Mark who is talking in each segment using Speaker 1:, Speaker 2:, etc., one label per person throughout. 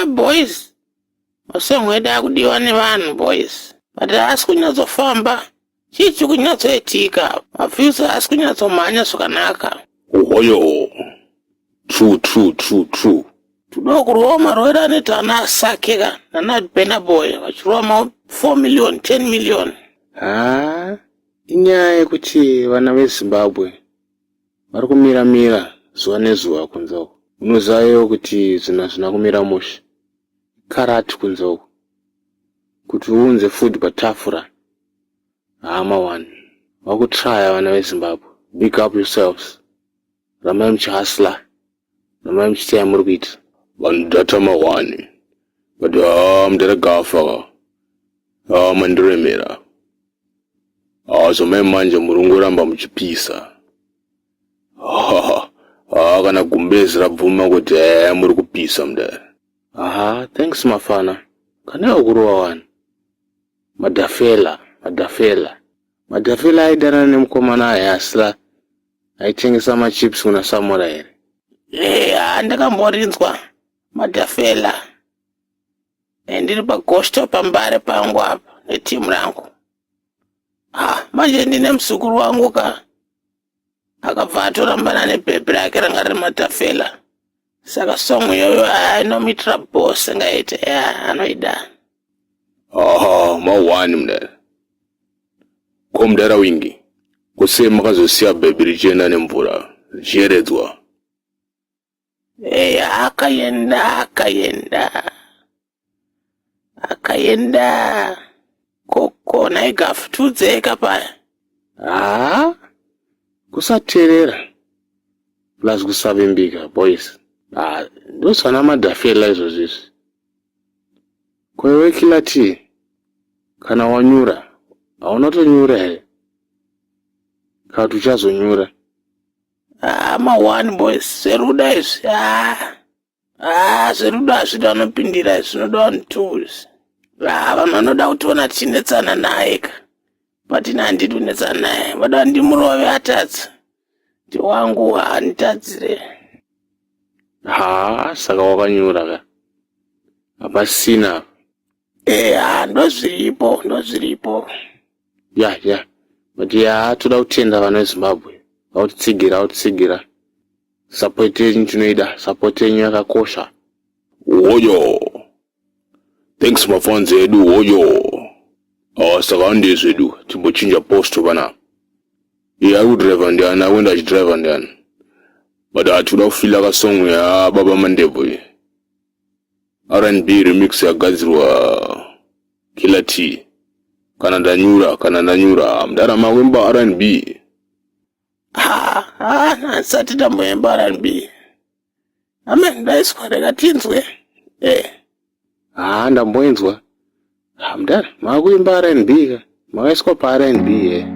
Speaker 1: boys. Masongweda akudiwa nevanhu boys. But haasi kunyatsofamba. Chii chiri kunyatsoitika? Mavhiyusi haasi kunyatsomhanya zvakanaka.
Speaker 2: Oyo. True.
Speaker 1: Tudoko kurova rwera aneti ana asakeka nana Burna Boy vachirova 4 million 10 million.
Speaker 2: Inyaya yekuti vana veZimbabwe vari kumira zuva nezuva kunzoko. Unozivawo kuti zvinhu hazvina kumira mushe. Karati kunzoko. Kuti uunze food patafura. Mawani. Vakutraya vana veZimbabwe. Big up yourselves. Ramai muchihasla. Ramai muchitaya muri kuita. Vanhu data mawani. But mudaragafa. Mandiremera. Zvomai manje murongoramba muchipisa. Kana gumbezi rabvuma kuti muri kupisa mudare. Thanks mafana. Kana ukuruwa wani. Madafela aidana nemukomana ayasla. Aitengesa machips kuna Samora here.
Speaker 1: Ndakamborinzwa Madafela. Ndiri pagosto pambare pangu apa netimu rangu. Manje ndine muzukuru wangu akabva atorambana nebhebhi rake ranga riri Madafela. Saka song iyoyo inomitra boss ngaite anoida.
Speaker 2: Mawani mudare. Ko mudara wingi. Kusema makazosiya bhebhi richienda nemvura richiyeredzwa.
Speaker 1: Akaenda koko naigafutuzeka paya.
Speaker 2: Kusateerera plus kusavimbika boys. Ndosana Madafela izvozvizvi. Kwewe kila tii kana wanyura haunotonyura here. Kati uchazonyura.
Speaker 1: Mawani boys seruda izvi. Seruda hazvida unopindira izvi zvinoda vanhu tools. Vanhu vanoda kutiona tichinetsana naye but ina handidi kunetsana naye. Vada ndimurove atadzi. Ndi wangu handitadzire.
Speaker 2: Saka wakanyura ka. Hapasina.
Speaker 1: Ndozviripo.
Speaker 2: Yeah. But toda kutenda vana veZimbabwe. Vautitsigira. Support yenyu tinoida. Support yenyu yakakosha. Oyo. Thanks mafans edu oyo. Saka ndezvo edu. Timbochinja post vana. Ari kudriver ndiani, awenda achidriver ndiani. But toda kufila kasong ya Baba Mandebo. R&B remix yagadzirwa Killer T. Kana ndanyura. Mudara mawemba R&B.
Speaker 1: Nasati ndamboemba R&B. Amen, ndaiswa rekatinzwe.
Speaker 2: Ndamboenzwa. Mudara makuimba R&B ka. Makaiswa pa R&B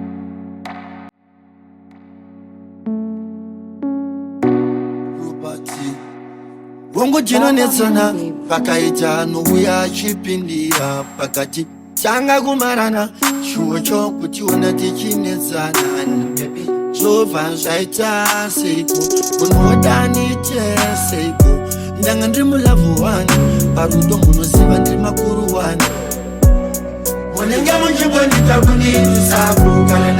Speaker 3: Bongo jino netsana pakaita nouya chipindira pakati tanga kumarana chuo kutiona tichinetsana zvobva zvaita seiko unodanite seiko ndanga ndiri mulavhu wani parudo munoziva ndiri makuru wani munenge munzvimbo nditakunirisapo kana